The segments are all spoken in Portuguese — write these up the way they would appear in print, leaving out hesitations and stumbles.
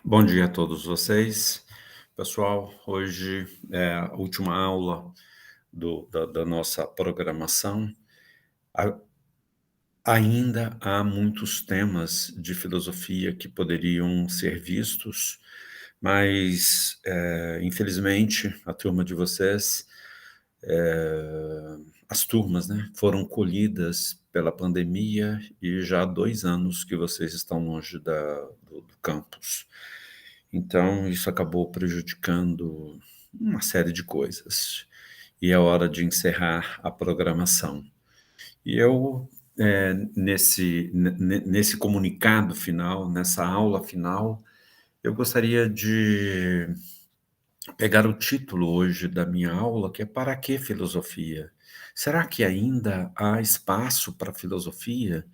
Bom dia a todos vocês. Pessoal, hoje é a última aula da nossa programação. A- Ainda há muitos temas de filosofia que poderiam ser vistos, mas, infelizmente, a turma de vocês, eh, as turmas, né, foram colhidas pela pandemia e já há 2 anos que vocês estão longe do campus. Então, isso acabou prejudicando uma série de coisas. E é hora de encerrar a programação. E eu, nesse comunicado final, nessa aula final, eu gostaria de pegar o título hoje da minha aula, que é Para que filosofia? Será que ainda há espaço para filosofia?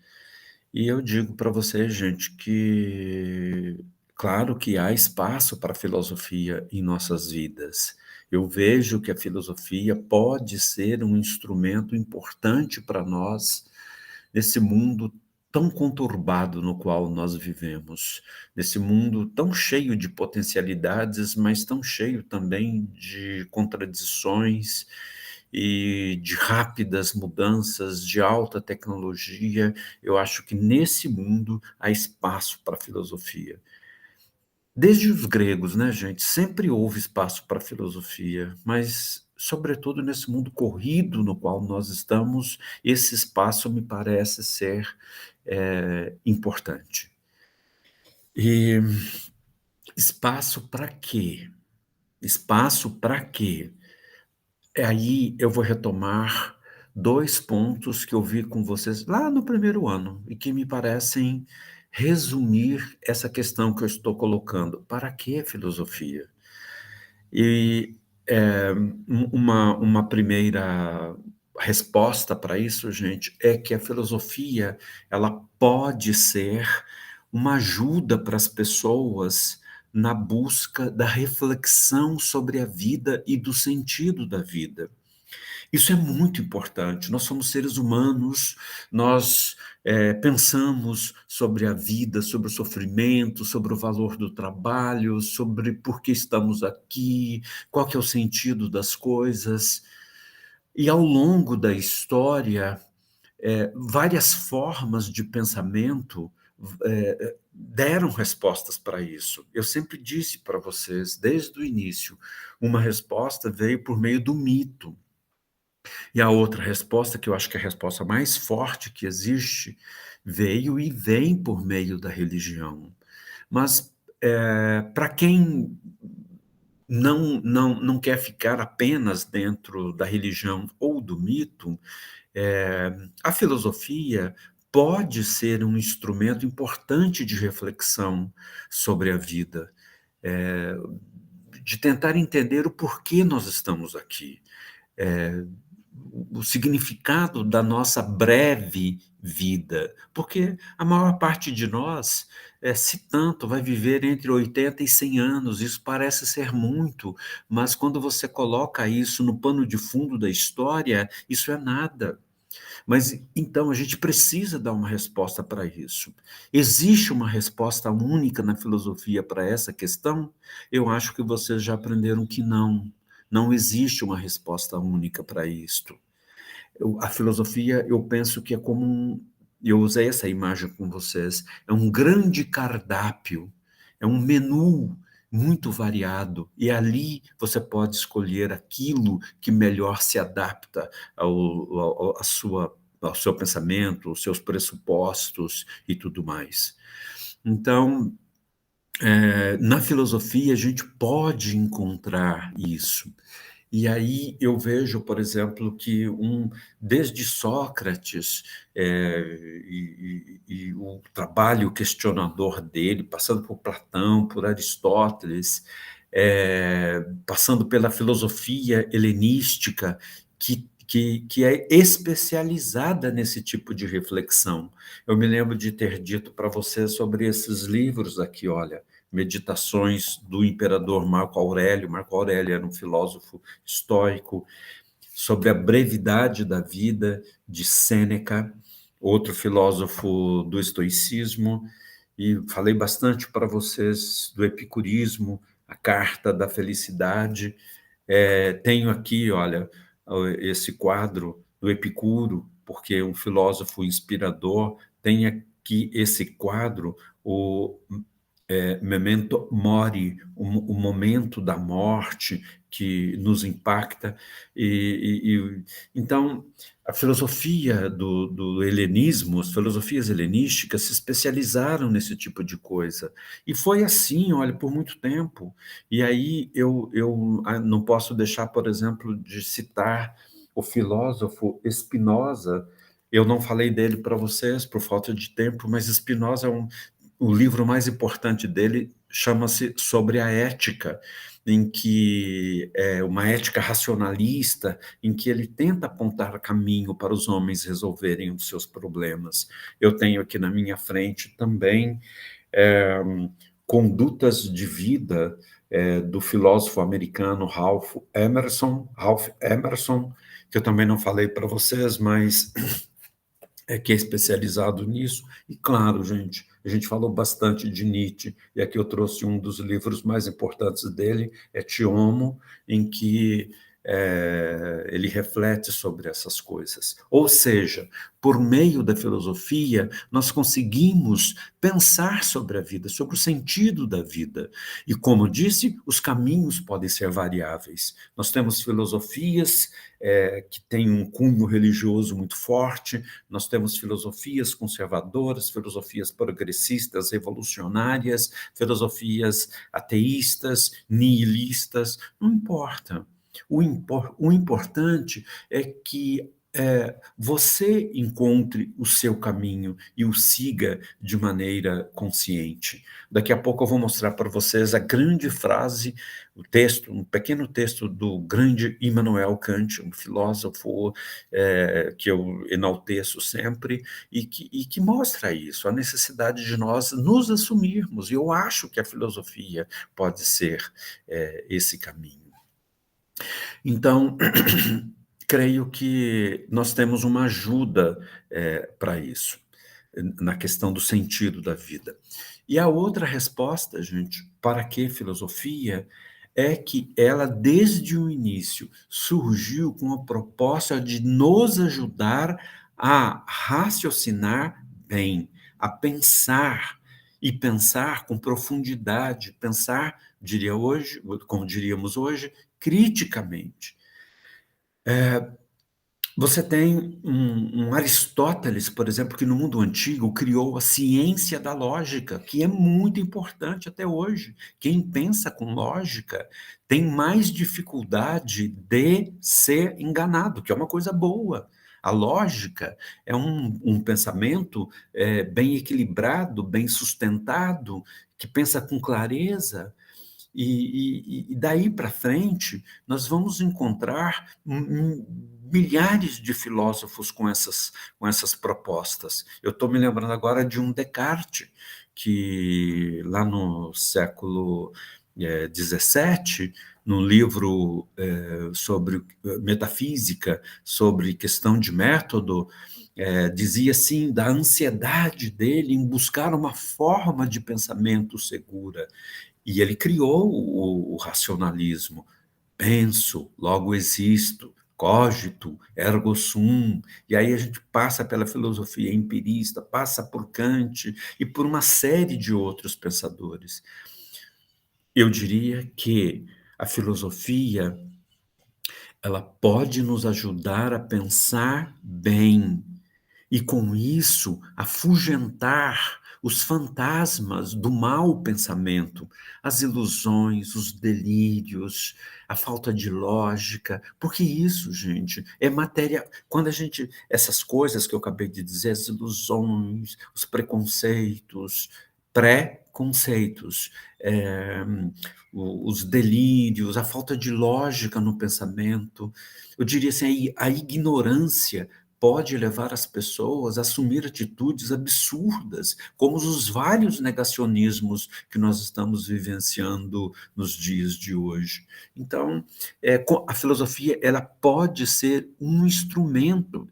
E eu digo para você, gente, que claro que há espaço para filosofia em nossas vidas. Eu vejo que a filosofia pode ser um instrumento importante para nós nesse mundo tão conturbado no qual nós vivemos, nesse mundo tão cheio de potencialidades, mas tão cheio também de contradições e de rápidas mudanças, de alta tecnologia. Eu acho que nesse mundo há espaço para a filosofia. Desde os gregos, né, gente, sempre houve espaço para a filosofia, mas, sobretudo nesse mundo corrido no qual nós estamos, esse espaço me parece ser importante. E espaço para quê? Espaço para quê? Aí eu vou retomar 2 pontos que eu vi com vocês lá no primeiro ano e que me parecem resumir essa questão que eu estou colocando. Para que filosofia? E, uma primeira resposta para isso, gente, é que a filosofia, ela pode ser uma ajuda para as pessoas na busca da reflexão sobre a vida e do sentido da vida. Isso é muito importante. Nós somos seres humanos, nós pensamos sobre a vida, sobre o sofrimento, sobre o valor do trabalho, sobre por que estamos aqui, qual que é o sentido das coisas. E ao longo da história, várias formas de pensamento deram respostas para isso. Eu sempre disse para vocês, desde o início, uma resposta veio por meio do mito. E a outra resposta, que eu acho que é a resposta mais forte que existe, veio e vem por meio da religião. Mas, para quem não quer ficar apenas dentro da religião ou do mito, a filosofia pode ser um instrumento importante de reflexão sobre a vida, eh, de tentar entender o porquê nós estamos aqui. O significado da nossa breve vida, porque a maior parte de nós, se tanto, vai viver entre 80 e 100 anos, isso parece ser muito, mas quando você coloca isso no pano de fundo da história, isso é nada. Mas então a gente precisa dar uma resposta para isso. Existe uma resposta única na filosofia para essa questão? Eu acho que vocês já aprenderam que não. Não existe uma resposta única para isto. A filosofia, eu penso que é como eu usei essa imagem com vocês, é um grande cardápio, é um menu muito variado, e ali você pode escolher aquilo que melhor se adapta ao seu pensamento, aos seus pressupostos e tudo mais. Então, na filosofia, a gente pode encontrar isso. E aí eu vejo, por exemplo, que desde Sócrates, e o trabalho questionador dele, passando por Platão, por Aristóteles, passando pela filosofia helenística, que é especializada nesse tipo de reflexão. Eu me lembro de ter dito para você sobre esses livros aqui, olha, Meditações do Imperador Marco Aurélio. Marco Aurélio era um filósofo estoico, sobre a brevidade da vida, de Sêneca, outro filósofo do estoicismo, e falei bastante para vocês do epicurismo, a carta da felicidade. Tenho aqui, olha, esse quadro do Epicuro, porque é um filósofo inspirador. Tem aqui esse quadro, o Memento Mori, o momento da morte que nos impacta. Então, a filosofia do helenismo, as filosofias helenísticas se especializaram nesse tipo de coisa. E foi assim, olha, por muito tempo. E aí eu não posso deixar, por exemplo, de citar o filósofo Spinoza. Eu não falei dele para vocês por falta de tempo, mas Spinoza o livro mais importante dele chama-se Sobre a Ética, em que é uma ética racionalista, em que ele tenta apontar caminho para os homens resolverem os seus problemas. Eu tenho aqui na minha frente também é, Condutas de Vida, do filósofo americano Ralph Emerson, que eu também não falei para vocês, mas que é especializado nisso. E claro, gente, a gente falou bastante de Nietzsche, e aqui eu trouxe um dos livros mais importantes dele, é Tiomo, em que ele reflete sobre essas coisas. Ou seja, por meio da filosofia, nós conseguimos pensar sobre a vida, sobre o sentido da vida. E, como disse, os caminhos podem ser variáveis. Nós temos filosofias que têm um cunho religioso muito forte, nós temos filosofias conservadoras, filosofias progressistas, revolucionárias, filosofias ateístas, nihilistas, não importa. O importante é que você encontre o seu caminho e o siga de maneira consciente. Daqui a pouco eu vou mostrar para vocês a grande frase, o texto, um pequeno texto do grande Immanuel Kant, um filósofo que eu enalteço sempre, e que mostra isso, a necessidade de nós nos assumirmos. E eu acho que a filosofia pode ser esse caminho. Então, creio que nós temos uma ajuda para isso, na questão do sentido da vida. E a outra resposta, gente, para que filosofia, é que ela, desde o início, surgiu com a proposta de nos ajudar a raciocinar bem, a pensar, e pensar com profundidade, pensar, diria hoje, como diríamos hoje, criticamente. Você tem um Aristóteles, por exemplo, que no mundo antigo criou a ciência da lógica, que é muito importante até hoje. Quem pensa com lógica tem mais dificuldade de ser enganado, que é uma coisa boa. A lógica é um pensamento bem equilibrado, bem sustentado, que pensa com clareza. E daí para frente, nós vamos encontrar milhares de filósofos com essas propostas. Eu estou me lembrando agora de um Descartes, que lá no século XVII, num livro sobre metafísica, sobre questão de método, dizia assim da ansiedade dele em buscar uma forma de pensamento segura. E ele criou o racionalismo. Penso, logo existo, cogito, ergo sum. E aí a gente passa pela filosofia empirista, passa por Kant e por uma série de outros pensadores. Eu diria que a filosofia, ela pode nos ajudar a pensar bem, e com isso afugentar os fantasmas do mau pensamento, as ilusões, os delírios, a falta de lógica, porque isso, gente, é matéria. Quando a gente, essas coisas que eu acabei de dizer, as ilusões, os preconceitos, pré-conceitos, os delírios, a falta de lógica no pensamento, eu diria assim, a ignorância pode levar as pessoas a assumir atitudes absurdas, como os vários negacionismos que nós estamos vivenciando nos dias de hoje. Então, a filosofia ela pode ser um instrumento.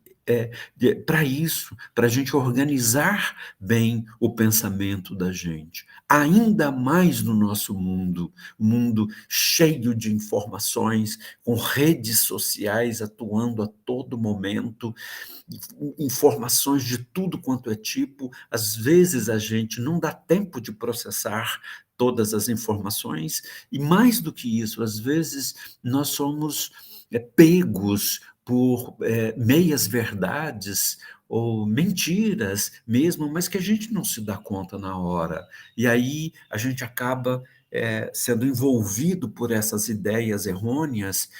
para isso, para a gente organizar bem o pensamento da gente. Ainda mais no nosso mundo cheio de informações, com redes sociais atuando a todo momento, informações de tudo quanto é tipo. Às vezes a gente não dá tempo de processar todas as informações, e mais do que isso, às vezes nós somos pegos por meias verdades ou mentiras mesmo, mas que a gente não se dá conta na hora. E aí a gente acaba sendo envolvido por essas ideias errôneas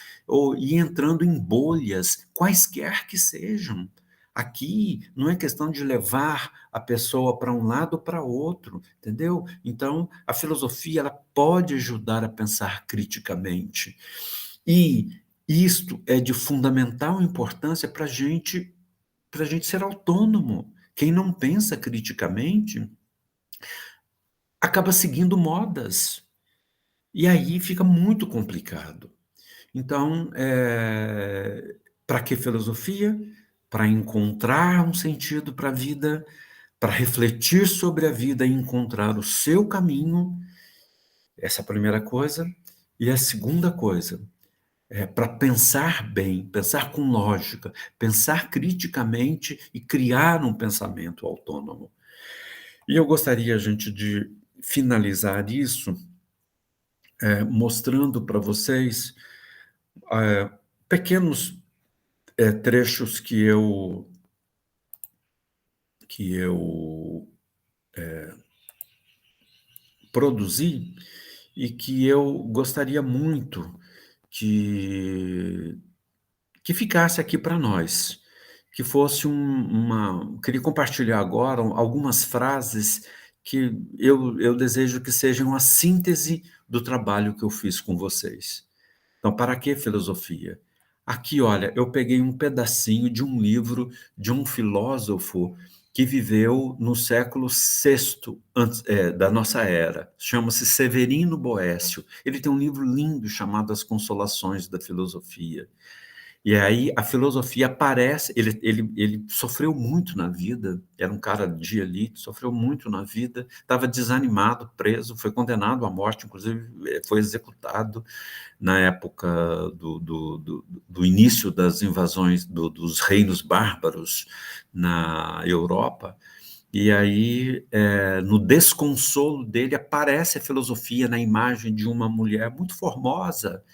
e entrando em bolhas, quaisquer que sejam. Aqui não é questão de levar a pessoa para um lado ou para outro, entendeu? Então, a filosofia ela pode ajudar a pensar criticamente. E isto é de fundamental importância para a gente ser autônomo. Quem não pensa criticamente acaba seguindo modas. E aí fica muito complicado. Então, para que filosofia? Para encontrar um sentido para a vida, para refletir sobre a vida e encontrar o seu caminho, essa é a primeira coisa. E a segunda coisa, para pensar bem, pensar com lógica, pensar criticamente e criar um pensamento autônomo. E eu gostaria, gente, de finalizar isso mostrando para vocês eh, pequenos trechos que eu produzi e que eu gostaria muito que que ficasse aqui para nós, que fosse queria compartilhar agora algumas frases que eu desejo que sejam a síntese do trabalho que eu fiz com vocês. Então, para que filosofia? Aqui, olha, eu peguei um pedacinho de um livro de um filósofo que viveu no século VI da nossa era. Chama-se Severino Boécio. Ele tem um livro lindo chamado As Consolações da Filosofia. E aí a filosofia aparece, ele sofreu muito na vida, era um cara de elite, sofreu muito na vida, estava desanimado, preso, foi condenado à morte, inclusive foi executado na época do início das invasões dos reinos bárbaros na Europa. E aí, no desconsolo dele, aparece a filosofia na imagem de uma mulher muito formosa,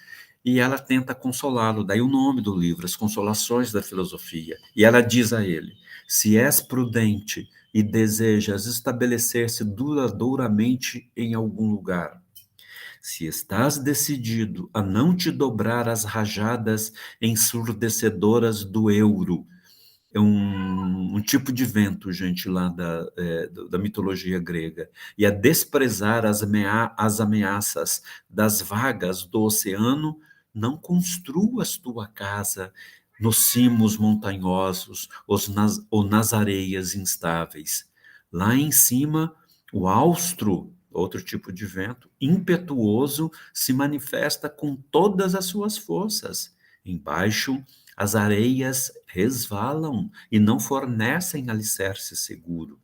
e ela tenta consolá-lo. Daí o nome do livro, As Consolações da Filosofia. E ela diz a ele: se és prudente e desejas estabelecer-se duradouramente em algum lugar, se estás decidido a não te dobrar às rajadas ensurdecedoras do euro, é um tipo de vento, gente, lá da mitologia grega, e a desprezar as ameaças das vagas do oceano, não construas tua casa nos cimos montanhosos ou nas areias instáveis. Lá em cima, o austro, outro tipo de vento, impetuoso, se manifesta com todas as suas forças. Embaixo, as areias resvalam e não fornecem alicerce seguro.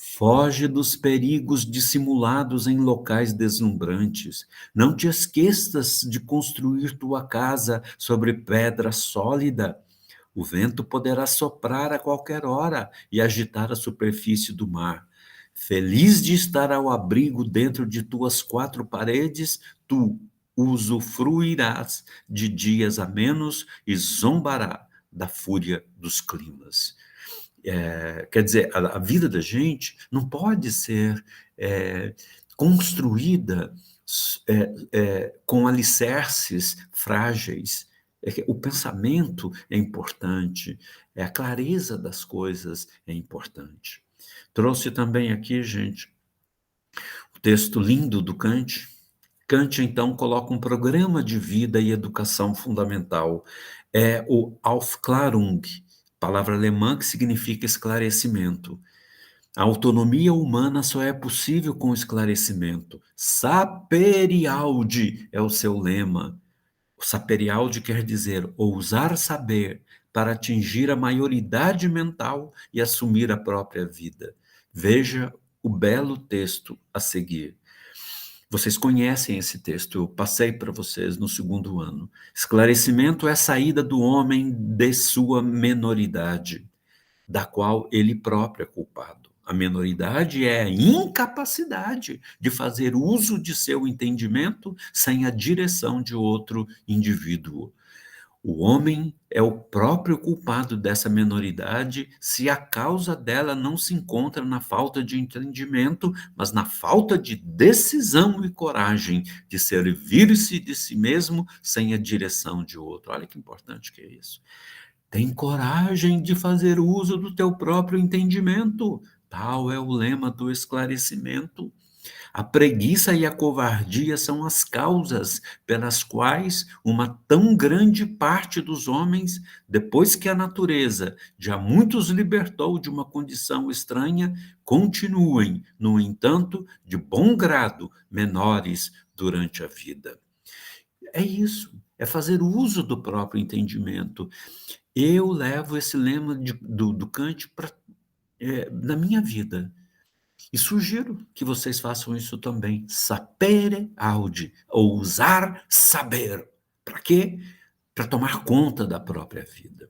Foge dos perigos dissimulados em locais deslumbrantes. Não te esqueças de construir tua casa sobre pedra sólida. O vento poderá soprar a qualquer hora e agitar a superfície do mar. Feliz de estar ao abrigo dentro de tuas quatro paredes, tu usufruirás de dias amenos e zombará da fúria dos climas. Quer dizer, a vida da gente não pode ser construída com alicerces frágeis. O pensamento é importante, a clareza das coisas é importante. Trouxe também aqui, gente, o texto lindo do Kant. Kant, então, coloca um programa de vida e educação fundamental. É o Aufklärung, palavra alemã que significa esclarecimento. A autonomia humana só é possível com esclarecimento. Saperiaude é o seu lema. O saperiaude quer dizer ousar saber, para atingir a maioridade mental e assumir a própria vida. Veja o belo texto a seguir. Vocês conhecem esse texto, eu passei para vocês no segundo ano. Esclarecimento é a saída do homem de sua menoridade, da qual ele próprio é culpado. A menoridade é a incapacidade de fazer uso de seu entendimento sem a direção de outro indivíduo. O homem é o próprio culpado dessa menoridade se a causa dela não se encontra na falta de entendimento, mas na falta de decisão e coragem de servir-se de si mesmo sem a direção de outro. Olha que importante que é isso. Tem coragem de fazer uso do teu próprio entendimento. Tal é o lema do esclarecimento. A preguiça e a covardia são as causas pelas quais uma tão grande parte dos homens, depois que a natureza já muitos libertou de uma condição estranha, continuem, no entanto, de bom grado, menores durante a vida. É isso, é fazer uso do próprio entendimento. Eu levo esse lema do Kant na minha vida. E sugiro que vocês façam isso também. Sapere aude, ousar saber. Para quê? Para tomar conta da própria vida.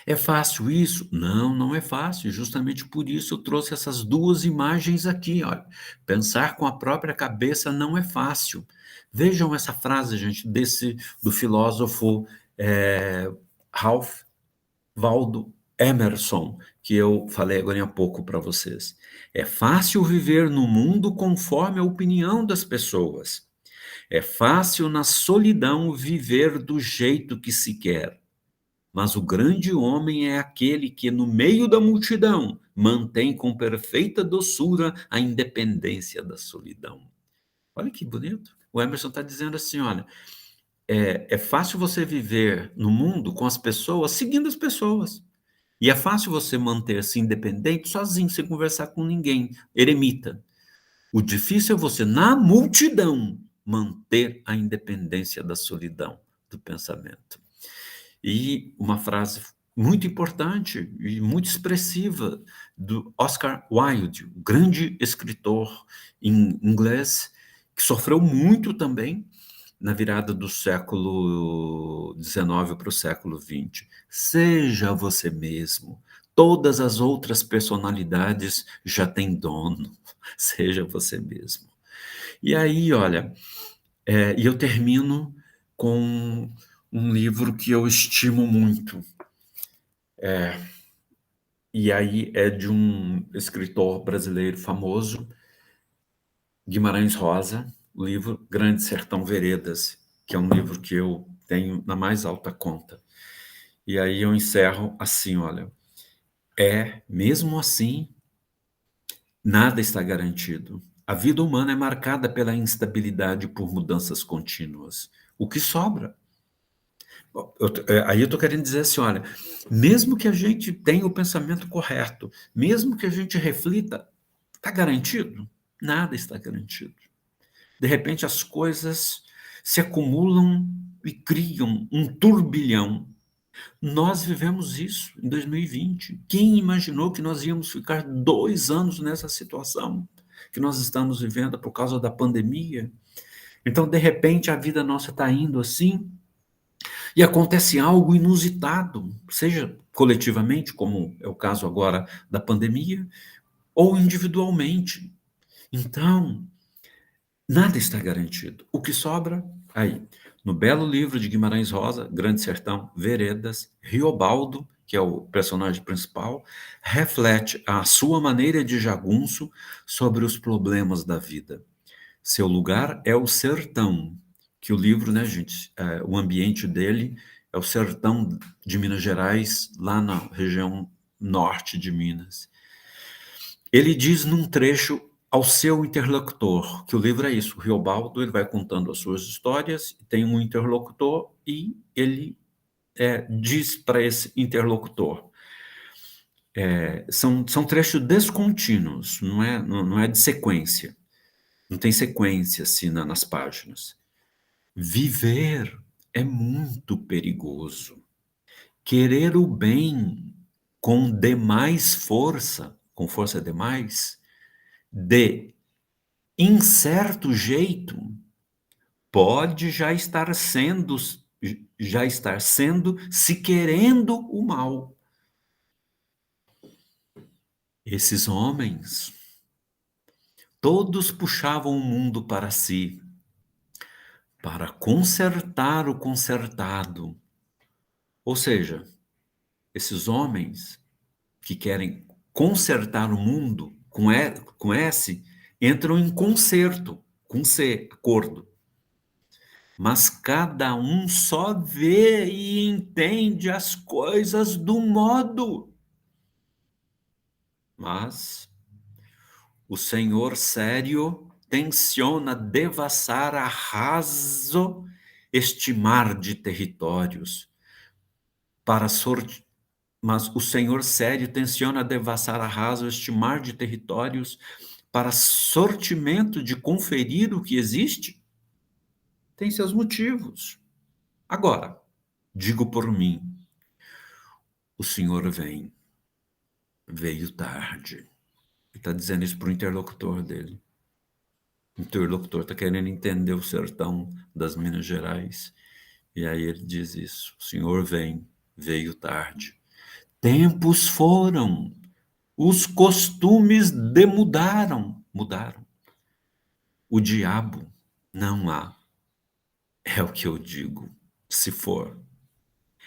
É fácil isso? Não, não é fácil. Justamente por isso eu trouxe essas duas imagens aqui. Olha. Pensar com a própria cabeça não é fácil. Vejam essa frase, gente, do filósofo Ralph Waldo Emerson, que eu falei agora há pouco para vocês. É fácil viver no mundo conforme a opinião das pessoas. É fácil na solidão viver do jeito que se quer. Mas o grande homem é aquele que, no meio da multidão, mantém com perfeita doçura a independência da solidão. Olha que bonito. O Emerson está dizendo assim, olha, é fácil você viver no mundo com as pessoas, seguindo as pessoas. E é fácil você manter-se independente sozinho, sem conversar com ninguém, eremita. O difícil é você, na multidão, manter a independência da solidão do pensamento. E uma frase muito importante e muito expressiva do Oscar Wilde, um grande escritor em inglês, que sofreu muito também na virada do século XIX para o século XX. Seja você mesmo. Todas as outras personalidades já têm dono. Seja você mesmo. E aí, olha, e eu termino com um livro que eu estimo muito. E aí é de um escritor brasileiro famoso, Guimarães Rosa, o livro Grande Sertão Veredas, que é um livro que eu tenho na mais alta conta. E aí eu encerro assim, olha, mesmo assim, nada está garantido. A vida humana é marcada pela instabilidade por mudanças contínuas. O que sobra? Aí eu estou querendo dizer assim, olha, mesmo que a gente tenha o pensamento correto, mesmo que a gente reflita, está garantido? Nada está garantido. De repente as coisas se acumulam e criam um turbilhão. Nós vivemos isso em 2020. Quem imaginou que nós íamos ficar 2 anos nessa situação que nós estamos vivendo por causa da pandemia? Então, de repente, a vida nossa está indo assim e acontece algo inusitado, seja coletivamente, como é o caso agora da pandemia, ou individualmente. Então, nada está garantido. O que sobra? Aí, no belo livro de Guimarães Rosa, Grande Sertão, Veredas, Riobaldo, que é o personagem principal, reflete a sua maneira de jagunço sobre os problemas da vida. Seu lugar é o sertão, que o livro, né, gente, o ambiente dele é o sertão de Minas Gerais, lá na região norte de Minas. Ele diz num trecho ao seu interlocutor, que o livro é isso, o Riobaldo, ele vai contando as suas histórias, tem um interlocutor e ele diz para esse interlocutor. São trechos descontínuos, não é de sequência, não tem sequência assim nas páginas. Viver é muito perigoso. querer o bem com demais força, com força demais, de incerto jeito, pode já estar sendo se querendo o mal. Esses homens, todos puxavam o mundo para si, para consertar o consertado. Ou seja, esses homens que querem consertar o mundo com S, entram em concerto, com C, acordo. Mas cada um só vê e entende as coisas do modo. Mas o Senhor sério tenciona devassar a raso este mar de territórios para sorte. Mas o Senhor sério tenciona devassar a raso este mar de territórios para sortimento de conferir o que existe? Tem seus motivos. Agora, digo por mim, o Senhor veio tarde. Ele está dizendo isso para o interlocutor dele. O interlocutor está querendo entender o sertão das Minas Gerais. E aí ele diz isso: o Senhor veio tarde. Tempos foram, os costumes mudaram. O diabo não há, é o que eu digo. Se for,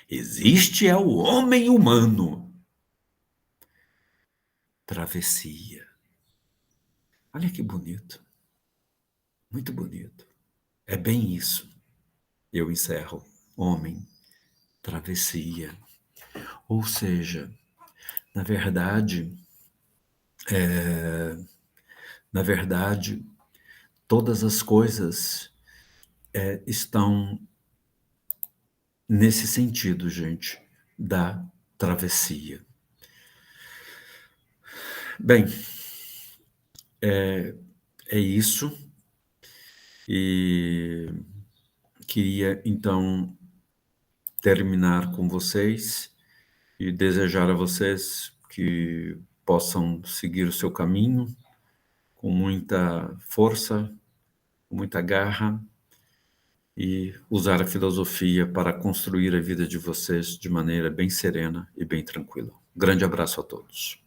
existe é o homem humano. Travessia. Olha que bonito, muito bonito. É bem isso. Eu encerro. Homem, travessia. Ou seja, na verdade, na verdade, todas as coisas estão nesse sentido, gente, da travessia. Bem, é isso. E queria, então, terminar com vocês e desejar a vocês que possam seguir o seu caminho com muita força, com muita garra e usar a filosofia para construir a vida de vocês de maneira bem serena e bem tranquila. Um grande abraço a todos.